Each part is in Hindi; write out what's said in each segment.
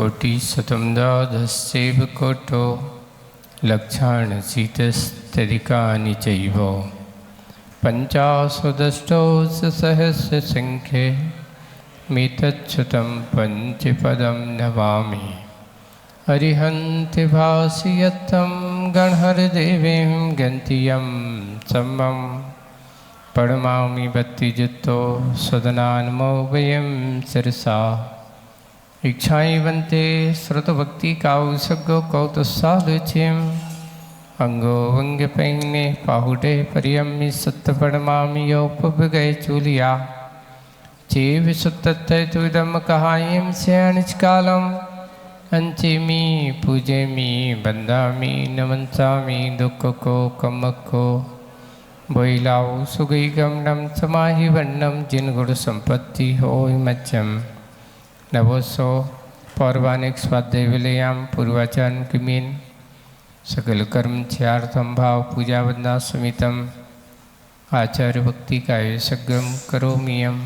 कोटिशतं द्वादशैव कोटो लक्षाणशीतस्तदिकानि चैव पञ्चाशदष्टौ सहस्रसङ्ख्ये मितच्छुतं पञ्चपदं नमामि। अरिहन्ति भासयत्तं गणहरदेवीं गन्तियं सम्मं प्रणमामि भक्तियुक्तो सदनान्मो वयं शिरसा। इच्छाइवन्ते श्रुतभक्ति काउसगो कौतुसालुचिम् अंगो वंग्यपैन्ने पाहुडे पर्यम्मि सत्तपणमामि योपभगय चूलिया चेव सुत्तत्तै तुदम कहायं स्याणिचकालम् अंचेमि पूजेमि बंदामि नमन्सामि दुःखको कमको बोइलाओ सुगैगमनं समाहि वन्नं जिनगुण संपत्ति होय मच्चम। नवोसो पौर्वानिक स्वाध्याय विलयाम पूर्वाचरण किमीन सकल कर्म छार्थम भाव पूजा वंदना समितम आचार्य भक्ति काय सगम करोमियम।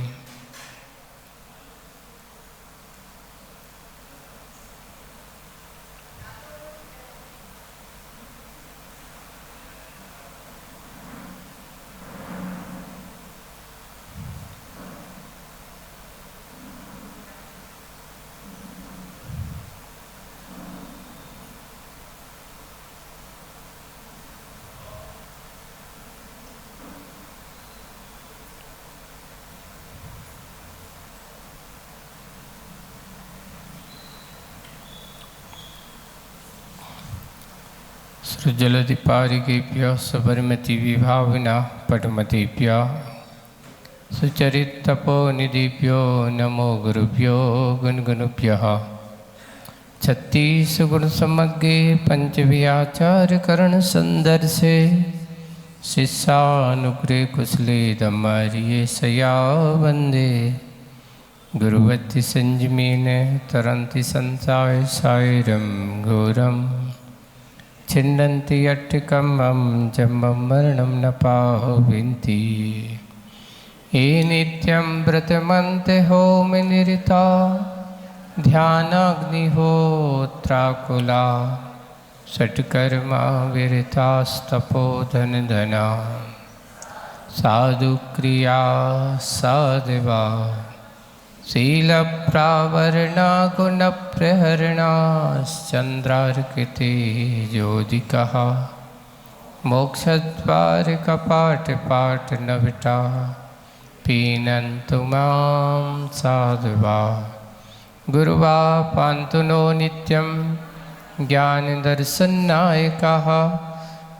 सृजलधिपारिकेभ्यः सबरमति विभावना पटमतेभ्यः सुचरितपोनिधिभ्यो नमो गुरुभ्यो गुणगुणभ्यः। छत्तीस गुण समग्रे पंचव्याचार्यकरण संदर्शे शिष्यानुग्रह कुशले दमारिये सया वंदे गुरुवत्ति संजमीन तरंति संसाय सायरम घोरम छिन्नन्ति अट्टिकम्मं जम्मं मरणं न पाविन्ति। ये नित्यं व्रतमन्ते होमनिरता ध्यानाग्निहोत्राकुला षट्कर्मा विरतास्तपोधनधना साधुक्रिया साधवा शीलप्रावरणा गुणप्रहरणाश्चन्द्रार्किते ज्योतिकः मोक्षद्वारकपाटपाटनविटा पीनन्तु मां साधवा। गुरुवा पान्तु नो नित्यं ज्ञानदर्शननायकः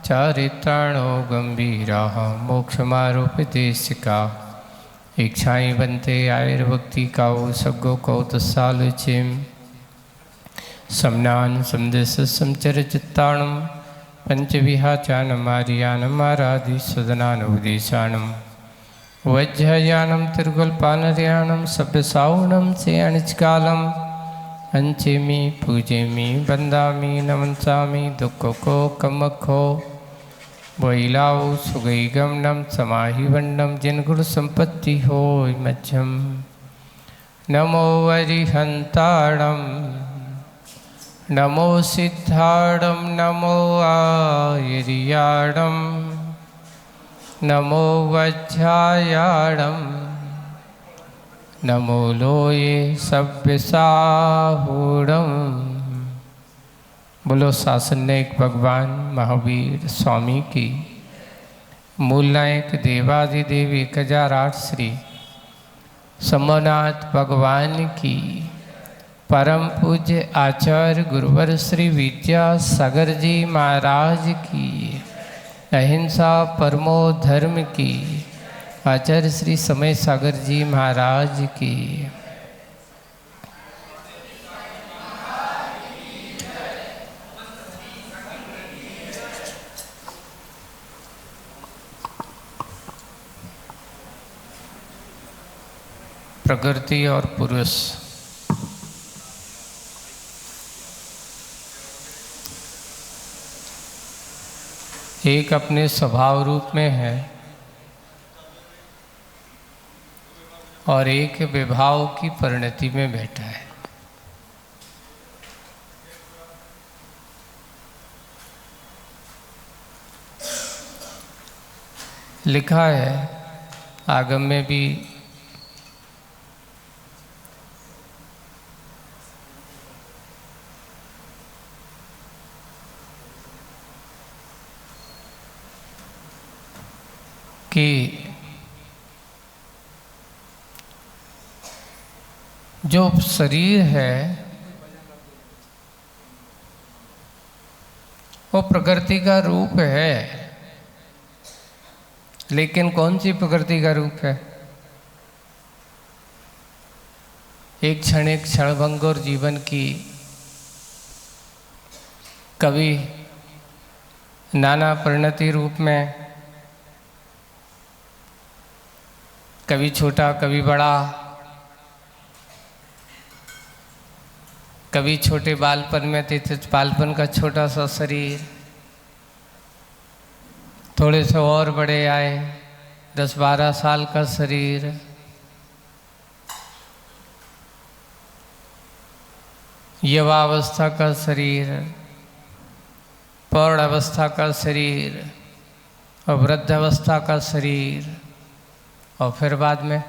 चारित्राणो गम्भीराः मोक्षमारोपदेशिका। इच्छाएं बनते आयुर्भक्ति काउ सगो कौतसालुचिम समनान समदेश समचरचित्ताणम पंचविहाचानम आर्यानम आराधि सदनानुपदेशानम वज्रयानम तिरुगुलपानर्यानम सभ्यसावणम से अनिचकालम अंचेमि पूजेमि बंदामि नमन्सामि दुःखको कमखो बोइलाओ सुगैगमनं समाहि वन्नं जिनगुण संपत्ति होय मध्यम। नमो अरिहंताणं नमो सिद्धाणं नमो आयर्याणं नमो वज्रायाणं नमो लोये सव्यसाहूणं। बोलो शासनिक भगवान महावीर स्वामी की, मूल नायक देवादिदेव 1008 श्री सोमनाथ भगवान की, परम पूज्य आचार्य गुरुवर श्री विद्यासागर जी महाराज की, अहिंसा परमो धर्म की, आचार्य श्री समय सागर जी महाराज की। प्रकृति और पुरुष एक अपने स्वभाव रूप में है और एक विभाव की परिणति में बैठा है। लिखा है आगम में भी, कि जो शरीर है वो प्रकृति का रूप है, लेकिन कौन सी प्रकृति का रूप है? एक क्षणभंग और जीवन की कभी नाना परिणति रूप में, कभी छोटा कभी बड़ा, कभी छोटे बालपन में थे तो बालपन का छोटा सा शरीर, थोड़े से और बड़े आए 10-12 साल का शरीर, युवावस्था का शरीर, प्रौढ़ अवस्था का शरीर और वृद्धावस्था का शरीर, और फिर बाद में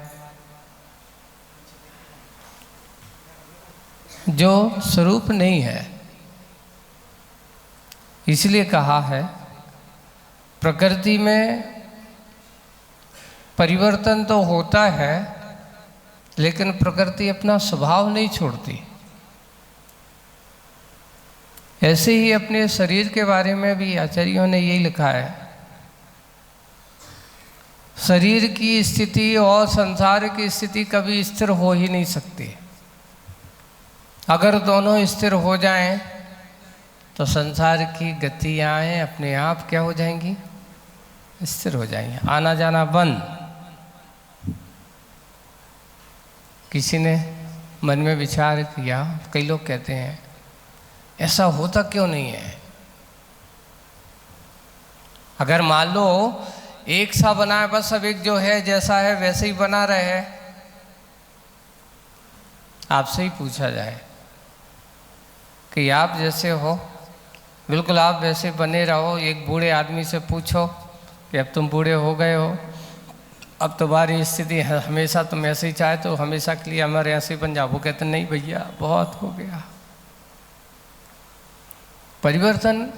जो स्वरूप नहीं है। इसलिए कहा है प्रकृति में परिवर्तन तो होता है, लेकिन प्रकृति अपना स्वभाव नहीं छोड़ती। ऐसे ही अपने शरीर के बारे में भी आचार्यों ने यही लिखा है, शरीर की स्थिति और संसार की स्थिति कभी स्थिर हो ही नहीं सकती। अगर दोनों स्थिर हो जाएं तो संसार की गतियाँ अपने आप क्या हो जाएंगी? स्थिर हो जाएंगी, आना जाना बंद। किसी ने मन में विचार किया, कई लोग कहते हैं ऐसा होता क्यों नहीं है? अगर मान लो एक सा बना है, बस अब एक जो है जैसा है वैसे ही बना रहे, आपसे ही पूछा जाए कि आप जैसे हो बिल्कुल आप वैसे बने रहो, एक बूढ़े आदमी से पूछो कि अब तुम बूढ़े हो गए हो, अब तुम्हारी स्थिति हमेशा तुम ऐसे ही चाहे तो हमेशा के लिए हमारे ऐसे ही बन जाओ। वो कहते नहीं भैया बहुत हो गया। परिवर्तन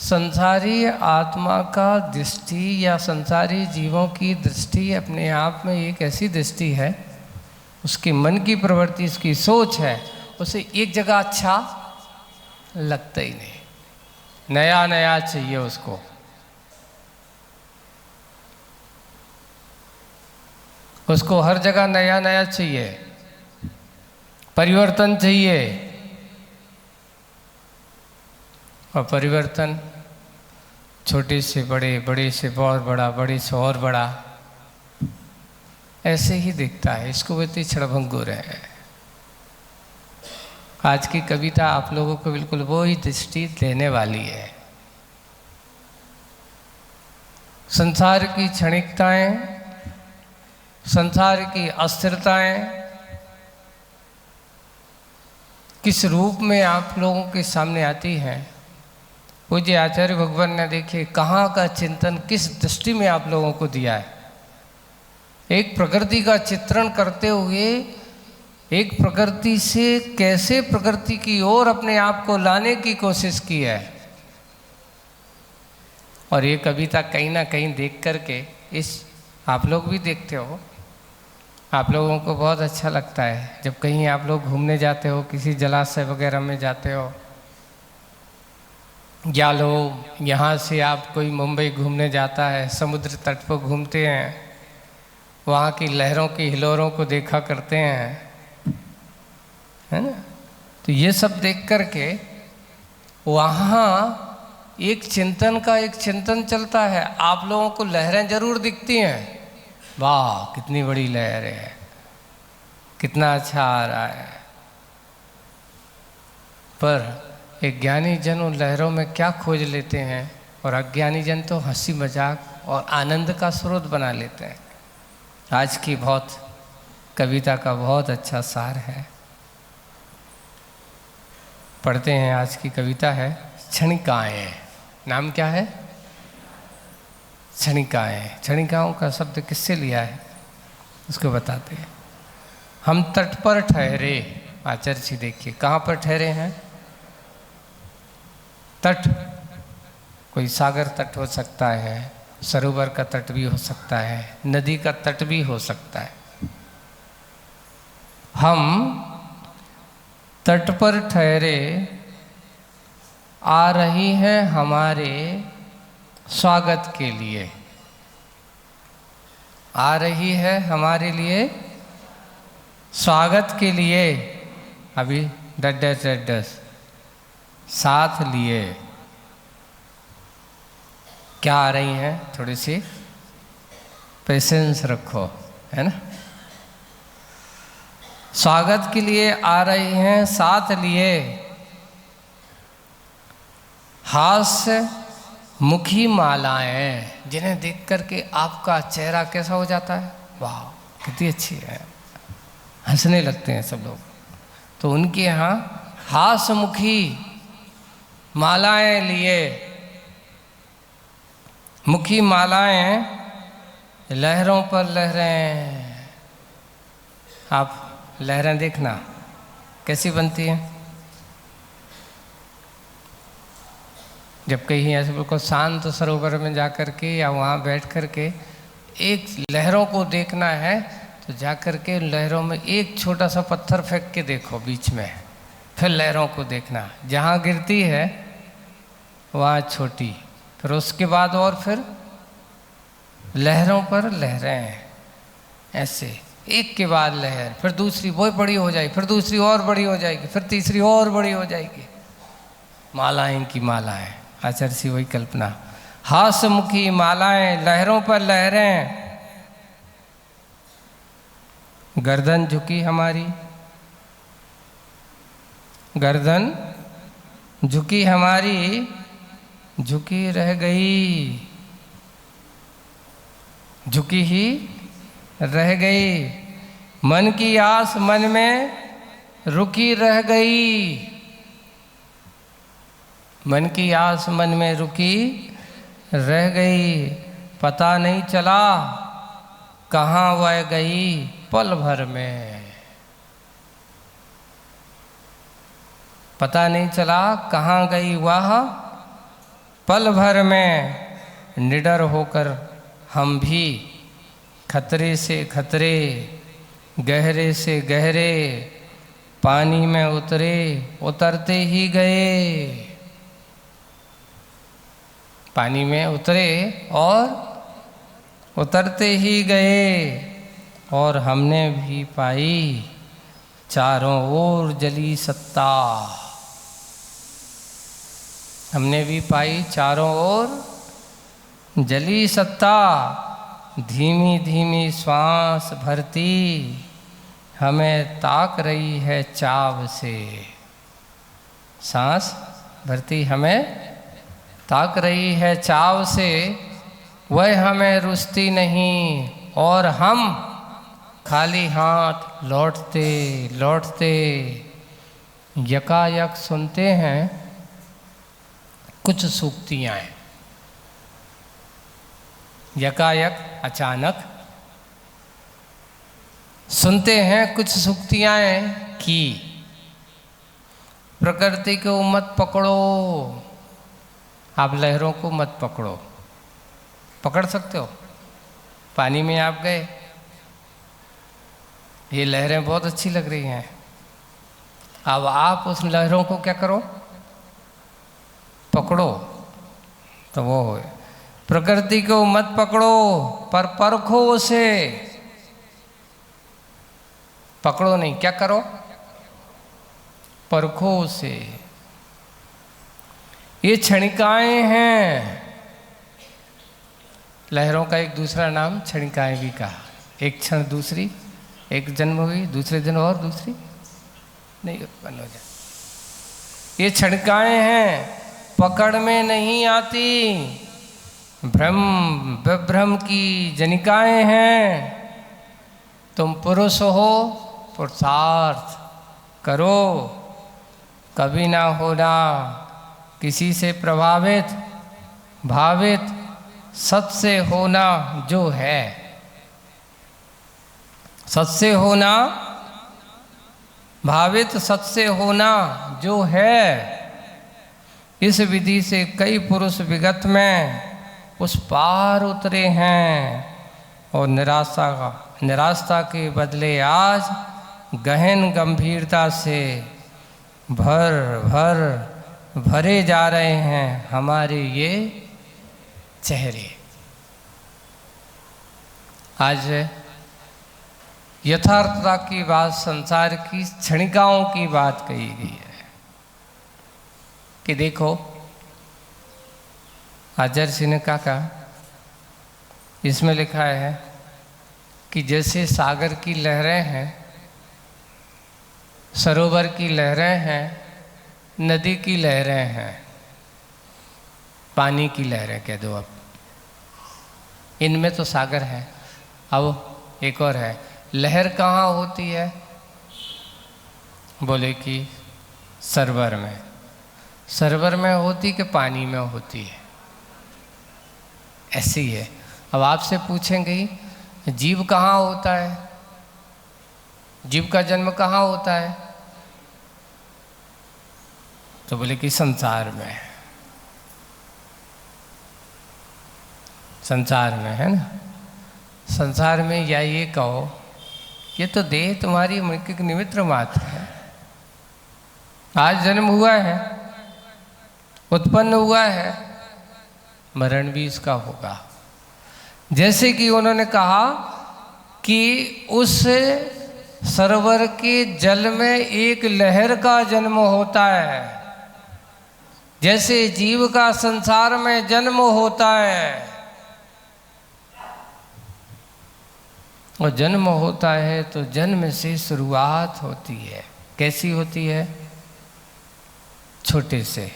संसारी आत्मा का दृष्टि या संसारी जीवों की दृष्टि अपने आप में एक ऐसी दृष्टि है, उसके मन की प्रवृत्ति, उसकी सोच है, उसे एक जगह अच्छा लगता ही नहीं, नया नया चाहिए उसको। उसको हर जगह नया नया चाहिए, परिवर्तन चाहिए। और परिवर्तन छोटे से बड़े, बड़े से बहुत बड़ा, बड़े से और बड़ा, ऐसे ही दिखता है। इसको बोलते क्षणभंगुर है। आज की कविता आप लोगों को बिल्कुल वो ही दृष्टि देने वाली है। संसार की क्षणिकताएं, संसार की अस्थिरताएं किस रूप में आप लोगों के सामने आती हैं। पूज्य आचार्य भगवान ने देखिए कहाँ का चिंतन किस दृष्टि में आप लोगों को दिया है। एक प्रकृति का चित्रण करते हुए एक प्रकृति से कैसे प्रकृति की ओर अपने आप को लाने की कोशिश की है। और ये कविता कहीं ना कहीं देख करके इस आप लोग भी देखते हो, आप लोगों को बहुत अच्छा लगता है जब कहीं आप लोग घूमने जाते हो, किसी जलाशय वगैरह में जाते हो, या लोग यहाँ से आप कोई मुंबई घूमने जाता है, समुद्र तट पर घूमते हैं, वहाँ की लहरों की हिलोरों को देखा करते हैं, है ना। तो ये सब देख करके वहाँ एक चिंतन का एक चिंतन चलता है। आप लोगों को लहरें जरूर दिखती हैं, वाह कितनी बड़ी लहर है, कितना अच्छा आ रहा है, पर एक ज्ञानी जन उन लहरों में क्या खोज लेते हैं और अज्ञानी जन तो हंसी मजाक और आनंद का स्रोत बना लेते हैं। आज की बहुत कविता का बहुत अच्छा सार है, पढ़ते हैं। आज की कविता है क्षणिकाएं। नाम क्या है? क्षणिकाएँ। क्षणिकाओं का शब्द किससे लिया है उसको बताते हैं। हम तट पर ठहरे, आचार्य जी देखिए कहाँ पर ठहरे हैं। तट, कोई सागर तट हो सकता है, सरोवर का तट भी हो सकता है, नदी का तट भी हो सकता है। हम तट पर ठहरे, आ रही है हमारे स्वागत के लिए, आ रही है हमारे लिए स्वागत के लिए। अभी डस साथ लिए क्या आ रही हैं, थोड़ी सी पेशेंस रखो, है ना। स्वागत के लिए आ रही हैं साथ लिए, हास्य मुखी मालाएं, जिन्हें देख करके आपका चेहरा कैसा हो जाता है, वाह कितनी अच्छी है, हंसने लगते हैं सब लोग। तो उनके यहाँ हास्य मुखी मालाएं लिए, मुखी मालाएं लहरों पर लहरें। आप लहरें देखना कैसी बनती हैं। जब कहीं ऐसे बिल्कुल शांत सरोवर में जा कर के या वहाँ बैठ कर के एक लहरों को देखना है, तो जा कर के लहरों में एक छोटा सा पत्थर फेंक के देखो बीच में, फिर लहरों को देखना, जहाँ गिरती है वहाँ छोटी, फिर उसके बाद और फिर लहरों पर लहरें, ऐसे एक के बाद लहर, फिर दूसरी वो बड़ी हो जाएगी, फिर दूसरी और बड़ी हो जाएगी, फिर तीसरी और बड़ी हो जाएगी। मालाएं की मालाएं, आचार्य सी वही कल्पना, हास्यमुखी मालाएं लहरों पर लहरें। गर्दन झुकी हमारी, गर्दन झुकी हमारी, झुकी रह गई, झुकी ही रह गई। मन की आस मन में रुकी रह गई, मन की आस मन में रुकी रह गई। पता नहीं चला कहाँ वह गई पल भर में, पता नहीं चला कहाँ गई वह पल भर में। निडर होकर हम भी खतरे से खतरे, गहरे से गहरे पानी में उतरे, उतरते ही गए, पानी में उतरे और उतरते ही गए। और हमने भी पाई चारों ओर जली सत्ता, हमने भी पाई चारों ओर जली सत्ता। धीमी धीमी श्वास भरती हमें ताक रही है चाव से, सांस भरती हमें ताक रही है चाव से। वह हमें रुसती नहीं और हम खाली हाथ लौटते लौटते यकायक सुनते हैं कुछ सूक्तियाँ, यकायक अचानक सुनते हैं कुछ सूक्तियाँ की। प्रकृति को मत पकड़ो, आप लहरों को मत पकड़ो। पकड़ सकते हो, पानी में आप गए, ये लहरें बहुत अच्छी लग रही हैं, अब आप उस लहरों को क्या करो, पकड़ो, तो वो हो। प्रकृति को मत पकड़ो पर परखो उसे, पकड़ो नहीं, क्या करो, परखो उसे। ये क्षणिकाएं हैं, लहरों का एक दूसरा नाम क्षणिकाएं भी कहा। एक क्षण दूसरी, एक जन्म हुई, दूसरे दिन और दूसरी नहीं उत्पन्न हो जाए। ये क्षणिकाएं हैं, पकड़ में नहीं आती, भ्रम विभ्रम की जनिकाएं हैं। तुम पुरुष हो, पुरुषार्थ करो, कभी ना होना किसी से प्रभावित भावित, सत्य होना जो है, सत्य होना, भावित सत्य होना जो है, इस विधि से कई पुरुष विगत में उस पार उतरे हैं और निराशा के बदले आज गहन गंभीरता से भरे जा रहे हैं हमारे ये चेहरे। आज यथार्थता की बात, संसार की क्षणिकाओं की बात कही गई है कि देखो, आचार्य सिंह ने कहा, इसमें लिखा है कि जैसे सागर की लहरें हैं, सरोवर की लहरें हैं, नदी की लहरें हैं, पानी की लहरें कह दो, अब इनमें तो सागर है। अब एक और है, लहर कहाँ होती है? बोले कि सरोवर में। सरोवर में होती कि पानी में होती है? ऐसी है। अब आपसे पूछेंगे जीव कहाँ होता है, जीव का जन्म कहाँ होता है? तो बोले कि संसार में। संसार में है ना, संसार में, या ये कहो ये तो देह तुम्हारी मृतिक निमित्त मात्र है। आज जन्म हुआ है, उत्पन्न हुआ है, मरण भी इसका होगा। जैसे कि उन्होंने कहा कि उस सरोवर के जल में एक लहर का जन्म होता है, जैसे जीव का संसार में जन्म होता है। और जन्म होता है तो जन्म से शुरुआत होती है। कैसी होती है? छोटे से।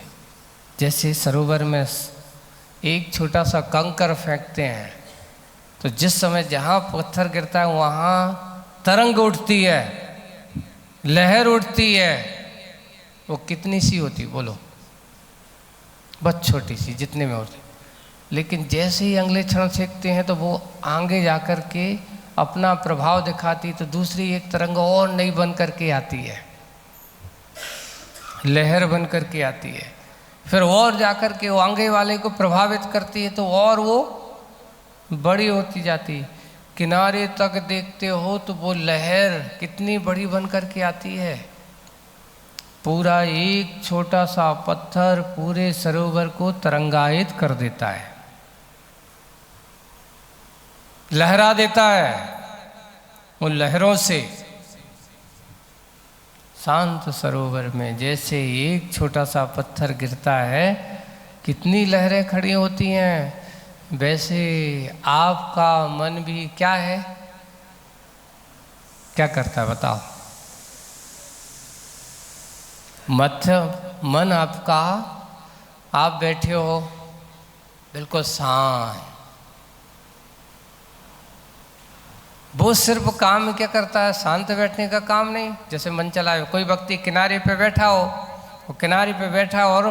जैसे सरोवर में एक छोटा सा कंकर फेंकते हैं तो जिस समय जहाँ पत्थर गिरता है वहाँ तरंग उठती है, लहर उठती है। वो कितनी सी होती, बोलो? बहुत छोटी सी, जितने में होती। लेकिन जैसे ही अगले क्षण फेंकते हैं तो वो आगे जाकर के अपना प्रभाव दिखाती, तो दूसरी एक तरंग और नई बन करके आती है, लहर बन करके आती है। फिर और जाकर के वो आगे वाले को प्रभावित करती है तो और वो बड़ी होती जाती। किनारे तक देखते हो तो वो लहर कितनी बड़ी बन करके आती है। पूरा एक छोटा सा पत्थर पूरे सरोवर को तरंगायित कर देता है, लहरा देता है। उन लहरों से शांत सरोवर में जैसे एक छोटा सा पत्थर गिरता है, कितनी लहरें खड़ी होती हैं। वैसे आपका मन भी क्या है, क्या करता है बताओ? मन आपका, आप बैठे हो बिल्कुल शांत, वो सिर्फ काम क्या करता है? शांत बैठने का काम नहीं। जैसे मन चला है, कोई व्यक्ति किनारे पे बैठा हो, वो किनारे पे बैठा और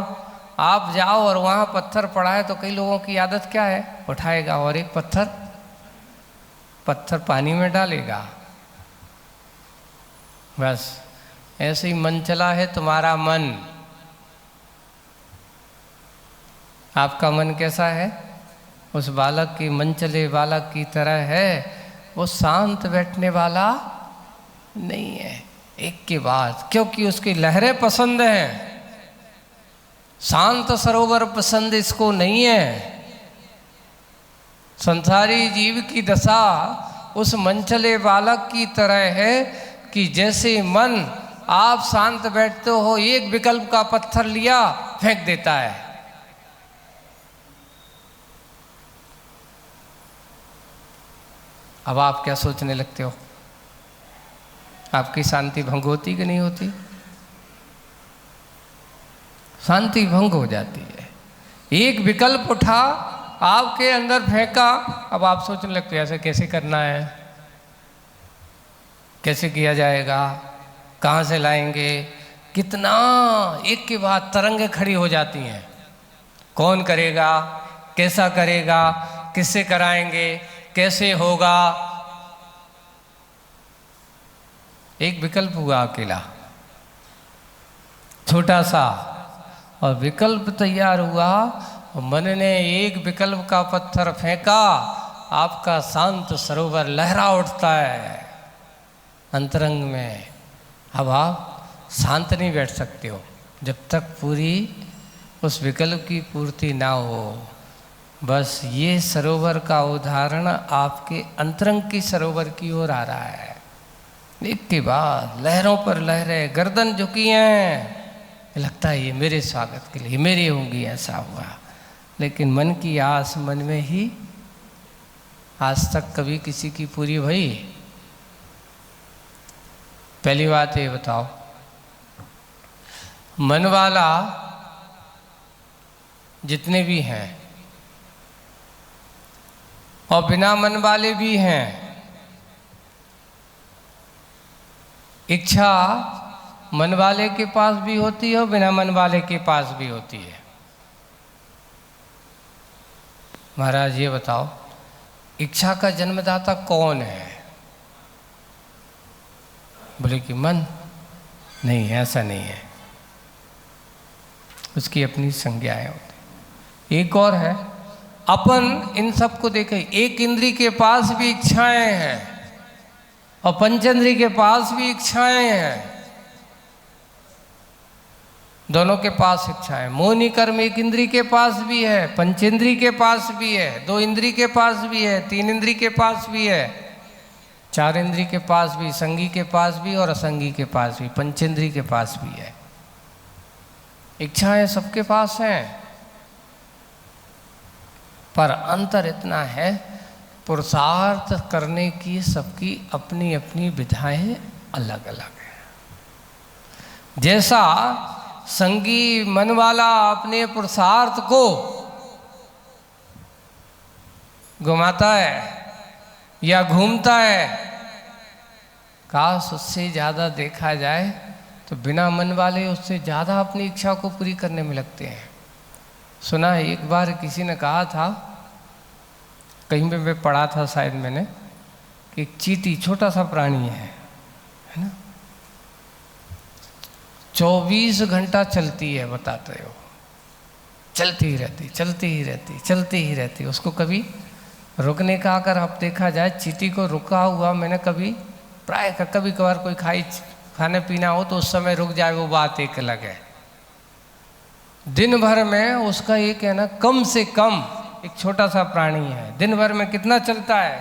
आप जाओ और वहाँ पत्थर पड़ा है तो कई लोगों की आदत क्या है? उठाएगा और एक पत्थर पानी में डालेगा। बस ऐसे ही मन चला है तुम्हारा मन। आपका मन कैसा है? उस बालक की, मन चले बालक की तरह है। वो शांत बैठने वाला नहीं है एक के बाद, क्योंकि उसकी लहरें पसंद हैं। शांत सरोवर पसंद इसको नहीं है। संसारी जीव की दशा उस मनचले बालक की तरह है कि जैसे मन, आप शांत बैठते हो, एक विकल्प का पत्थर लिया फेंक देता है। अब आप क्या सोचने लगते हो? आपकी शांति भंग होती कि नहीं होती? शांति भंग हो जाती है। एक विकल्प उठा, आपके अंदर फेंका, अब आप सोचने लगते हो ऐसे कैसे करना है, कैसे किया जाएगा, कहाँ से लाएंगे, कितना, एक के बाद तरंगें खड़ी हो जाती हैं। कौन करेगा, कैसा करेगा, किससे कराएंगे, कैसे होगा? एक विकल्प हुआ अकेला, छोटा सा, और विकल्प तैयार हुआ और मन ने एक विकल्प का पत्थर फेंका, आपका शांत सरोवर लहरा उठता है अंतरंग में। अब आप शांत नहीं बैठ सकते हो जब तक पूरी उस विकल्प की पूर्ति ना हो। बस ये सरोवर का उदाहरण आपके अंतरंग की सरोवर की ओर आ रहा है। एक के बाद लहरों पर लहरें, गर्दन झुकी हैं, लगता है ये मेरे स्वागत के लिए मेरी होंगी, ऐसा हुआ। लेकिन मन की आस मन में ही आज तक कभी किसी की पूरी भई? पहली बात ये बताओ, मन वाला जितने भी हैं और बिना मन वाले भी हैं, इच्छा मन वाले के पास भी होती है और बिना मन वाले के पास भी होती है। महाराज ये बताओ, इच्छा का जन्मदाता कौन है? बोले कि मन। नहीं, ऐसा नहीं है, उसकी अपनी संज्ञाएं होती। एक और है, अपन इन सबको देखें, एक इंद्री के पास भी इच्छाएं हैं और पंचेंद्री के पास भी इच्छाएं हैं। दोनों के पास इच्छाएं। मोहिनी कर्म एक इंद्री के पास भी है, पंचेंद्री के पास भी है, दो इंद्री के पास भी है, तीन इंद्री के पास भी है, चार इंद्री के पास भी, संगी के पास भी और असंगी के पास भी, पंचेंद्री के पास भी है। इच्छाएं सबके पास हैं, पर अंतर इतना है, पुरुषार्थ करने की सबकी अपनी अपनी विधाएं अलग अलग हैं। जैसा संगी मन वाला अपने पुरुषार्थ को घुमाता है या घूमता है, काश उससे ज़्यादा देखा जाए तो बिना मन वाले उससे ज़्यादा अपनी इच्छा को पूरी करने में लगते हैं। सुना है, एक बार किसी ने कहा था, कहीं पे मैं पढ़ा था शायद मैंने, कि एक चींटी छोटा सा प्राणी है ना, 24 घंटा चलती है, बताते हो, चलती ही रहती, चलती ही रहती, चलती ही रहती। उसको कभी रुकने का, अगर आप देखा जाए चींटी को रुका हुआ मैंने कभी, प्राय कभी कभार कोई खाने पीना हो तो उस समय रुक जाए, वो बात एक अलग है। दिन भर में उसका ये कहना, कम से कम, एक छोटा सा प्राणी है, दिन भर में कितना चलता है?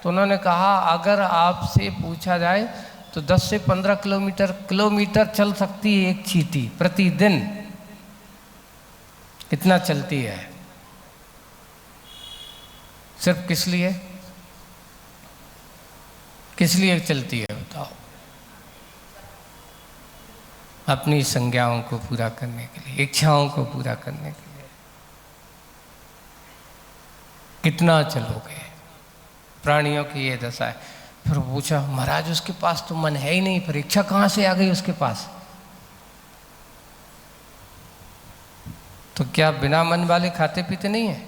तो उन्होंने कहा, अगर आपसे पूछा जाए तो 10 से 15 किलोमीटर चल सकती है एक चींटी प्रतिदिन। कितना चलती है? सिर्फ किस लिए, किस लिए चलती है बताओ? अपनी संज्ञाओं को पूरा करने के लिए, इच्छाओं को पूरा करने के लिए। कितना चलोगे? प्राणियों की ये दशा है। फिर पूछा, महाराज उसके पास तो मन है ही नहीं, पर इच्छा कहाँ से आ गई उसके पास? तो क्या बिना मन वाले खाते पीते नहीं है?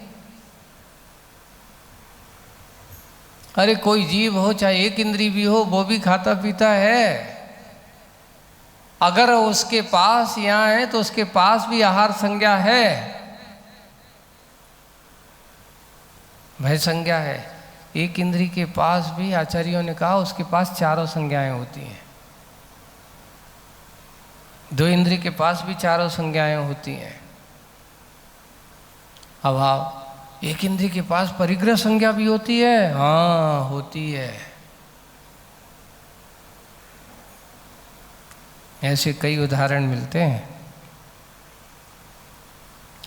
अरे कोई जीव हो, चाहे एक इंद्री भी हो, वो भी खाता पीता है। अगर उसके पास यहाँ है तो उसके पास भी आहार संज्ञा है, भय संज्ञा है। एक इंद्री के पास भी आचार्यों ने कहा उसके पास चारों संज्ञाएं होती हैं। दो इंद्री के पास भी चारों संज्ञाएं होती हैं। अब एक इंद्री के पास परिग्रह संज्ञा भी होती है, हाँ होती है। ऐसे कई उदाहरण मिलते हैं।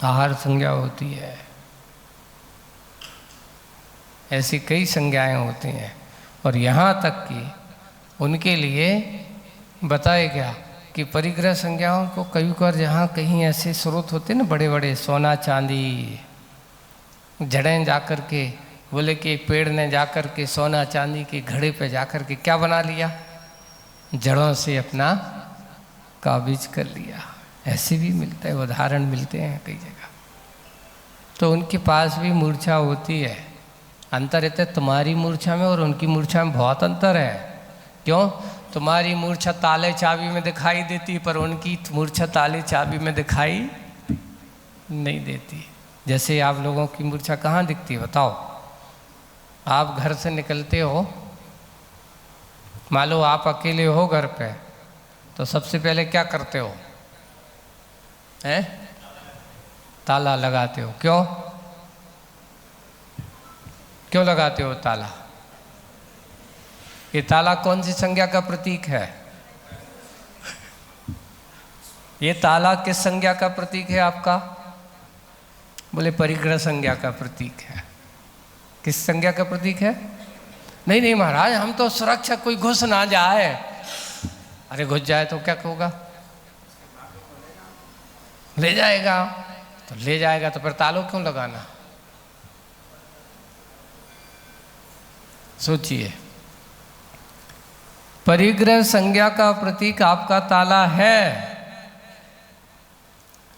आहार संज्ञा होती है, ऐसी कई संज्ञाएं होती हैं। और यहाँ तक कि उनके लिए बताया गया कि परिग्रह संज्ञाओं को कई बार जहाँ कहीं ऐसे स्रोत होते ना, बड़े बड़े सोना चांदी, जड़ें जाकर के, बोले कि पेड़ ने जाकर के सोना चांदी के घड़े पे जाकर के क्या बना लिया? जड़ों से अपना काबिज कर लिया। ऐसे भी मिलता है, उदाहरण मिलते हैं कई जगह। तो उनके पास भी मूर्छा होती है, अंतर इतने तुम्हारी मूर्छा में और उनकी मूर्छा में बहुत अंतर है। क्यों? तुम्हारी मूर्छा ताले चाबी में दिखाई देती, पर उनकी मूर्छा ताले चाबी में दिखाई नहीं देती। जैसे आप लोगों की मूर्छा कहाँ दिखती है बताओ? आप घर से निकलते हो, मान लो आप अकेले हो घर पे, तो सबसे पहले क्या करते हो? हैं? ताला लगाते हो। क्यों? क्यों लगाते हो ताला? ये ताला कौन सी संज्ञा का प्रतीक है? ये ताला किस संज्ञा का प्रतीक है आपका? बोले परिग्रह संज्ञा का प्रतीक है। किस संज्ञा का प्रतीक है? नहीं नहीं महाराज, हम तो सुरक्षा, कोई घुस ना जाए। अरे घुस जाए तो क्या होगा? ले जाएगा। तो ले जाएगा तो फिर तालों क्यों लगाना? सोचिए, परिग्रह संज्ञा का प्रतीक आपका ताला है,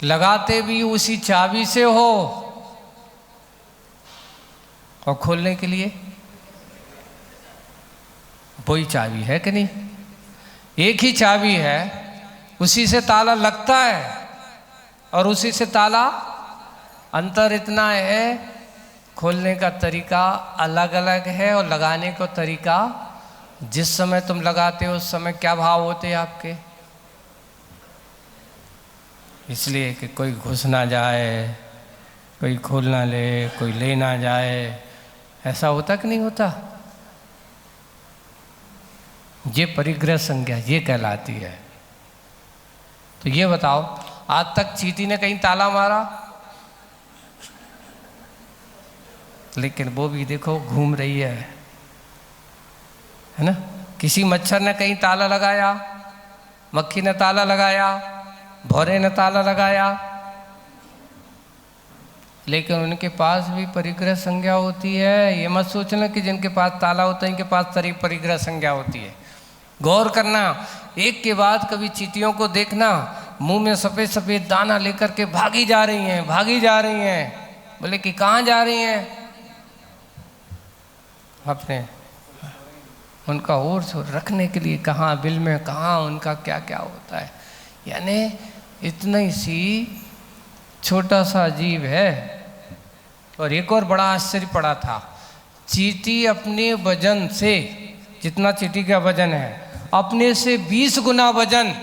लगाते भी उसी चाबी से हो, और खोलने के लिए वही चाबी है कि नहीं? एक ही चाबी है, उसी से ताला लगता है और उसी से ताला। अंतर इतना है, खोलने का तरीका अलग अलग है और लगाने का तरीका, जिस समय तुम लगाते हो उस समय क्या भाव होते हैं आपके? इसलिए कि कोई घुस ना जाए, कोई खोल ना ले, कोई ले ना जाए। ऐसा होता कि नहीं होता? ये परिग्रह संज्ञा ये कहलाती है। तो ये बताओ, आज तक चींटी ने कहीं ताला मारा? लेकिन वो भी देखो घूम रही है ना? किसी मच्छर ने कहीं ताला लगाया? मक्खी ने ताला लगाया? भौरे ने ताला लगाया? लेकिन उनके पास भी परिग्रह संज्ञा होती है। ये मत सोचना कि जिनके पास ताला होता है इनके पास परिग्रह संज्ञा होती है। गौर करना, एक के बाद कभी चींटियों को देखना, मुंह में सफ़ेद सफ़ेद दाना लेकर के भागी जा रही हैं, भागी जा रही हैं। बोले कि कहाँ जा रही हैं? अपने उनका और रखने के लिए कहाँ, बिल में कहाँ, उनका क्या क्या होता है। यानी इतनी सी छोटा सा जीव है। और एक और बड़ा आश्चर्य पड़ा था, चींटी अपने वजन से, जितना चींटी का वजन है, अपने से 20 गुना वजन,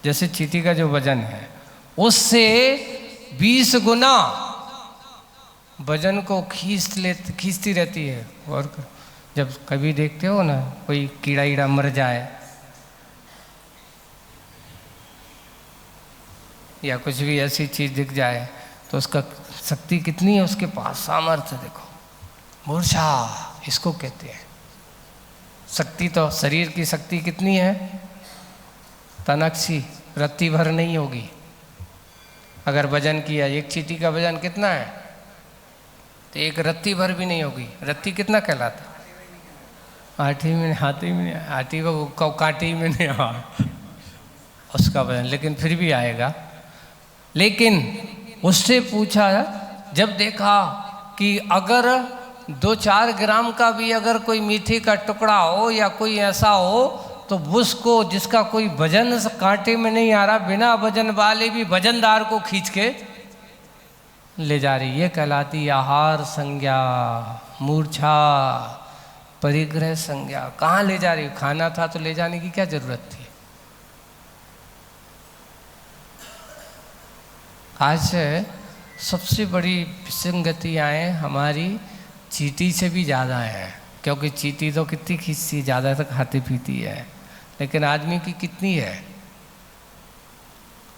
जैसे चींटी का जो वजन है उससे 20 गुना वजन को खींचती रहती है। और जब कभी देखते हो ना कोई कीड़ा ईड़ा मर जाए या कुछ भी ऐसी चीज़ दिख जाए तो उसका शक्ति कितनी है उसके पास, सामर्थ्य देखो। मूर्छा इसको कहते हैं। शक्ति तो शरीर की शक्ति कितनी है? तनक-सी रत्ती भर नहीं होगी। अगर वजन किया, एक चींटी का वजन कितना है? तो एक रत्ती भर भी नहीं होगी। रत्ती कितना कहलाता? आठी में, हाथी में, हाथी को काटी में नहीं आ उसका वजन, लेकिन फिर भी आएगा। लेकिन उससे पूछा, जब देखा कि अगर 2-4 ग्राम का भी अगर कोई मीठे का टुकड़ा हो या कोई ऐसा हो, तो उसको जिसका कोई वजन कांटे में नहीं आ रहा, बिना वजन वाले भी वजनदार को खींच के ले जा रही। ये कहलाती आहार संज्ञा, मूर्छा, परिग्रह संज्ञा। कहाँ ले जा रही? खाना था तो ले जाने की क्या जरूरत थी? आज सबसे बड़ी विसंगतियाँ हमारी चींटी से भी ज़्यादा है, क्योंकि चींटी तो कितनी खींचती, ज़्यादा तक खाती पीती है, लेकिन आदमी की कितनी है?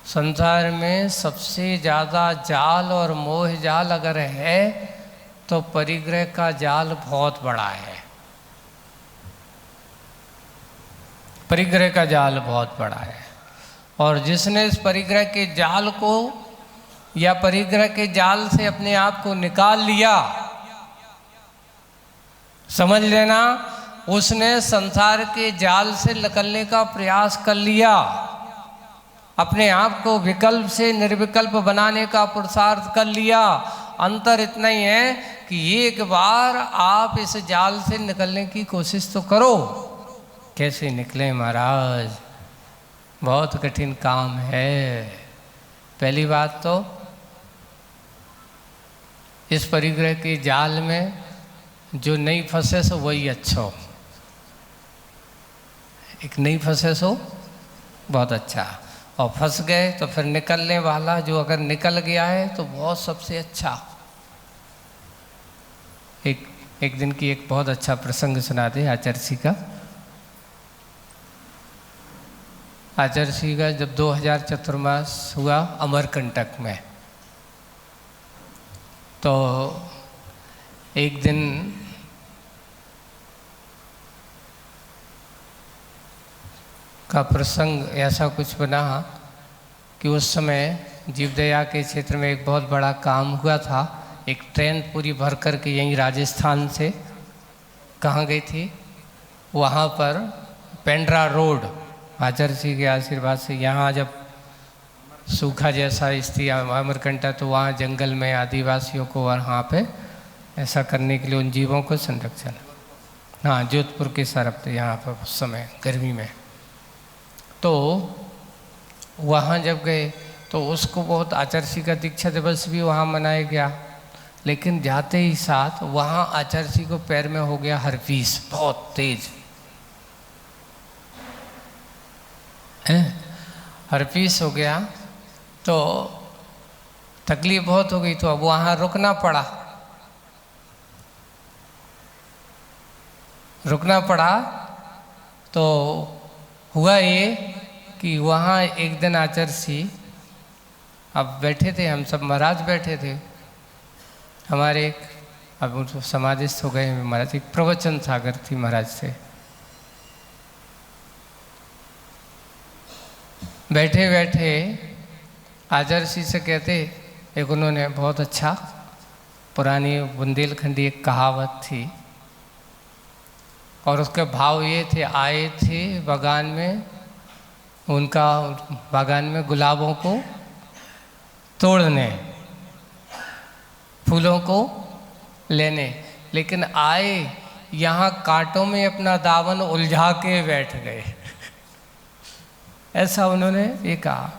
संसार में सबसे ज़्यादा जाल और मोह जाल अगर है तो परिग्रह का जाल बहुत बड़ा है। परिग्रह का जाल बहुत बड़ा है। और जिसने इस परिग्रह के जाल को या परिग्रह के जाल से अपने आप को निकाल लिया, समझ लेना उसने संसार के जाल से निकलने का प्रयास कर लिया। अपने आप को विकल्प से निर्विकल्प बनाने का पुरुषार्थ कर लिया। अंतर इतना ही है कि एक बार आप इस जाल से निकलने की कोशिश तो करो। कैसे निकले महाराज, बहुत कठिन काम है। पहली बात तो इस परिग्रह के जाल में जो नहीं फंसे सो वही अच्छा हो। एक नहीं फंसे सो बहुत अच्छा, और फंस गए तो फिर निकलने वाला जो अगर निकल गया है तो बहुत सबसे अच्छा। एक दिन की एक बहुत अच्छा प्रसंग सुना दे आचर्षि का। आचर्षि का जब 2000 चतुर्मास हुआ अमरकंटक में, तो एक दिन का प्रसंग ऐसा कुछ बना कि उस समय जीवदया के क्षेत्र में एक बहुत बड़ा काम हुआ था। एक ट्रेन पूरी भर कर के यहीं राजस्थान से कहाँ गई थी, वहाँ पर पेंड्रा रोड आचर्षि के आशीर्वाद से, यहाँ जब सूखा जैसा स्थिति अमरकंटक, तो वहाँ जंगल में आदिवासियों को वहाँ पे ऐसा करने के लिए उन जीवों को संरक्षण, हाँ जोधपुर के तरफ यहाँ पर उस समय गर्मी में, तो वहाँ जब गए तो उसको बहुत आचर्षि का दीक्षा दिवस भी वहाँ मनाया गया। लेकिन जाते ही साथ वहाँ आचर्षि को पैर में हो गया हर्पीस, बहुत तेज हर्पीस हो गया, तो तकलीफ बहुत हो गई। तो अब वहाँ रुकना पड़ा। तो हुआ ये कि वहाँ एक दिन आचर्षि, अब बैठे थे हम सब, महाराज बैठे थे हमारे, एक अब उनको समाधिस्थ हो गए महाराज, एक प्रवचन सागर थी महाराज से। बैठे बैठे आचर्षि से कहते, एक उन्होंने बहुत अच्छा पुरानी बुंदेलखंडी एक कहावत थी, और उसके भाव ये थे, आए थे बागान में, उनका बागान में गुलाबों को तोड़ने, फूलों को लेने, लेकिन आए यहाँ कांटों में अपना दामन उलझा के बैठ गए। ऐसा उन्होंने ये कहा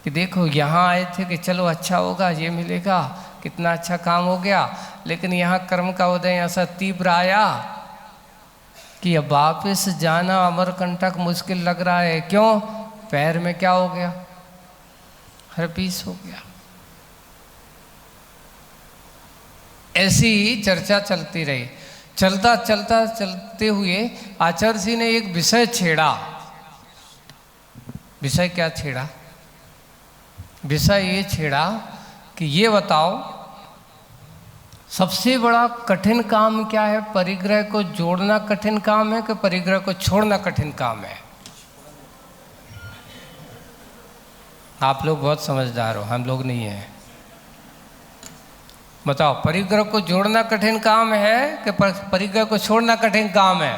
कि देखो यहाँ आए थे कि चलो अच्छा होगा, ये मिलेगा, कितना अच्छा काम हो गया, लेकिन यहाँ कर्म का उदय ऐसा तीव्र आया कि अब वापस जाना अमरकंटक मुश्किल लग रहा है। क्यों? पैर में क्या हो गया? हर्पीस हो गया। ऐसी ही चर्चा चलती रही। चलते हुए आचर्षि ने एक विषय छेड़ा। विषय क्या छेड़ा? विषय ये छेड़ा कि ये बताओ सबसे बड़ा कठिन काम क्या है? परिग्रह को जोड़ना कठिन काम है कि परिग्रह को छोड़ना कठिन काम है? आप लोग बहुत समझदार हो, हम लोग नहीं हैं। बताओ, परिग्रह को जोड़ना कठिन काम है कि परिग्रह को छोड़ना कठिन काम है?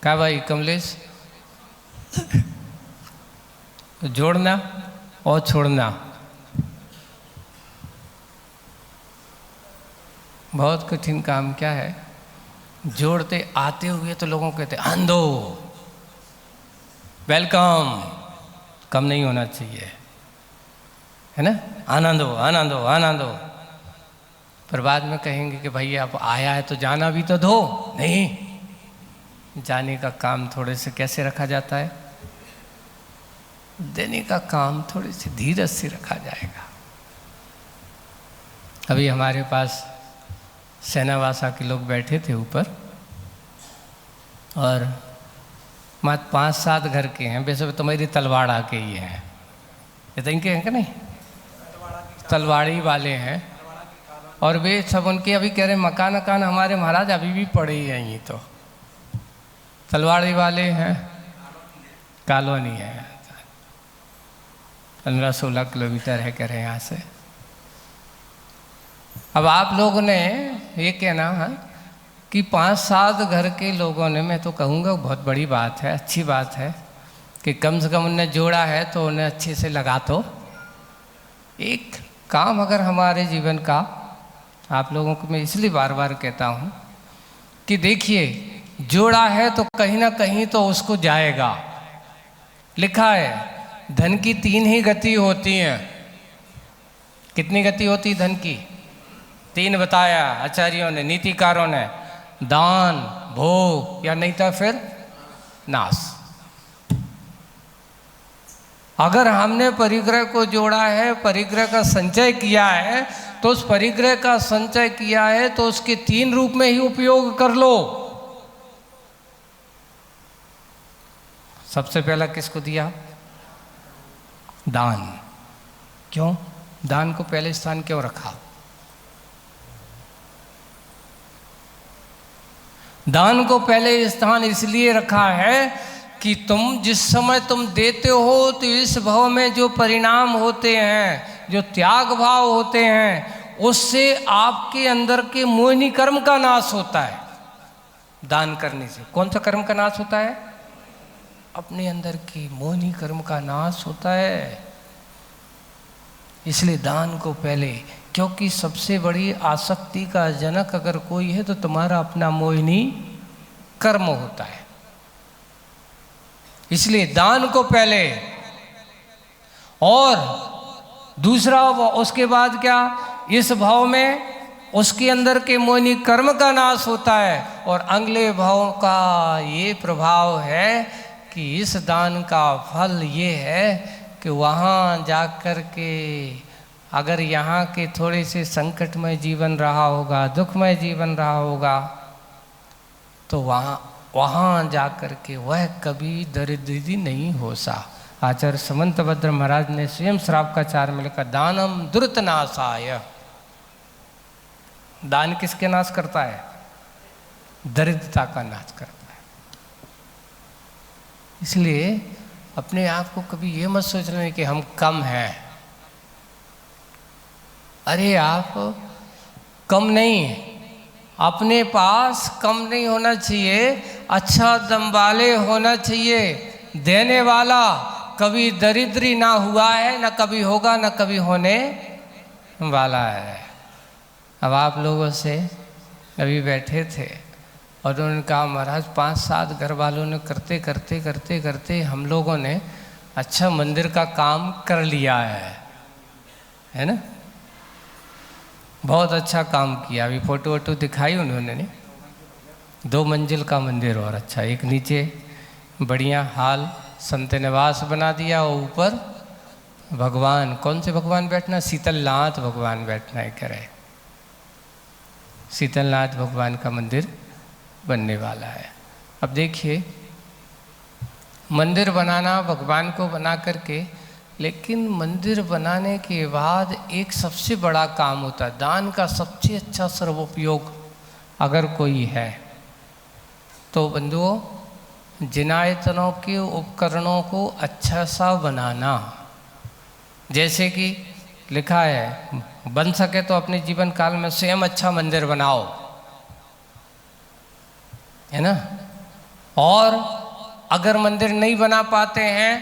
क्या भाई कमलेश? जोड़ना और छोड़ना बहुत कठिन काम क्या है? जोड़ते आते हुए तो लोगों को कहते आंदो, वेलकम, कम नहीं होना चाहिए, है ना? आनंद हो, आनंद हो, आनंद हो। पर बाद में कहेंगे कि भाई आप आया है तो जाना भी तो दो। नहीं, जाने का काम थोड़े से कैसे रखा जाता है? देने का काम थोड़े से धीरज से रखा जाएगा। अभी हमारे पास सेनावासा के लोग बैठे थे ऊपर, और मात्र 5-7 घर के हैं, वैसे तो मेरी तलवाड़ा के ही हैं, ये तो इनके हैं कि नहीं? तलवाड़ी वाले हैं, और वे सब उनके अभी कह रहे मकान हमारे महाराज अभी भी पड़े ही हैं। ये तो तलवाड़ी वाले हैं, कॉलोनी है, 15-16 किलोमीटर है कह रहे हैं यहाँ से। अब आप लोगों ने ये कहना है कि 5-7 घर के लोगों ने, मैं तो कहूँगा बहुत बड़ी बात है, अच्छी बात है कि कम से कम उन्हें जोड़ा है तो उन्हें अच्छे से लगा। तो एक काम अगर हमारे जीवन का, आप लोगों को मैं इसलिए बार बार कहता हूँ कि देखिए, जोड़ा है तो कहीं ना कहीं तो उसको जाएगा। लिखा है धन की 3 ही गति होती हैं। कितनी गति होती धन की? 3 बताया आचार्यों ने, नीतिकारों ने, दान, भोग, या नहीं तो फिर नाश। अगर हमने परिग्रह को जोड़ा है, परिग्रह का संचय किया है, तो उस परिग्रह का संचय किया है तो उसके 3 रूप में ही उपयोग कर लो। सबसे पहला किसको दिया? दान। क्यों दान को पहले स्थान क्यों रखा? दान को पहले स्थान इसलिए रखा है कि तुम जिस समय तुम देते हो तो इस भाव में जो परिणाम होते हैं, जो त्याग भाव होते हैं, उससे आपके अंदर के मोहिनी कर्म का नाश होता है। दान करने से कौन सा कर्म का नाश होता है? अपने अंदर की मोहिनी कर्म का नाश होता है। इसलिए दान को पहले, क्योंकि सबसे बड़ी आसक्ति का जनक अगर कोई है तो तुम्हारा अपना मोहिनी कर्म होता है। इसलिए दान को पहले, और दूसरा उसके बाद क्या? इस भाव में उसके अंदर के मोहिनी कर्म का नाश होता है, और अगले भाव का ये प्रभाव है कि इस दान का फल ये है कि वहाँ जाकर के अगर यहाँ के थोड़े से संकटमय जीवन रहा होगा, दुखमय जीवन रहा होगा, तो वहाँ जाकर के वह कभी दरिद्री नहीं हो सा। आचार्य समंतभद्र महाराज ने स्वयं श्राप का 4 में लिखा, दानम दुर्त नाशाय। दान किसके नाश करता है? दरिद्रता का नाश करता है। इसलिए अपने आप को कभी ये मत सोच रहे कि हम कम हैं। अरे आप कम नहीं, अपने पास कम नहीं होना चाहिए, अच्छा दम वाले होना चाहिए। देने वाला कभी दरिद्री ना हुआ है, ना कभी होगा, ना कभी होने वाला है। अब आप लोगों से अभी बैठे थे और उन्होंने कहा महाराज 5-7 घर वालों ने करते करते करते करते हम लोगों ने अच्छा मंदिर का काम कर लिया है ना? बहुत अच्छा काम किया। अभी फोटो वोटो दिखाई उन्होंने ने। 2 मंजिल का मंदिर और अच्छा, एक नीचे बढ़िया हाल संत निवास बना दिया, और ऊपर भगवान, कौन से भगवान बैठना? शीतलनाथ भगवान बैठना है, कह रहे शीतलनाथ भगवान का मंदिर बनने वाला है। अब देखिए, मंदिर बनाना, भगवान को बना करके, लेकिन मंदिर बनाने के बाद एक सबसे बड़ा काम होता है, दान का सबसे अच्छा सर्वोपयोग अगर कोई है तो बंधुओं, जिनायतनों के उपकरणों को अच्छा सा बनाना। जैसे कि लिखा है, बन सके तो अपने जीवन काल में स्वयं अच्छा मंदिर बनाओ, है ना? और अगर मंदिर नहीं बना पाते हैं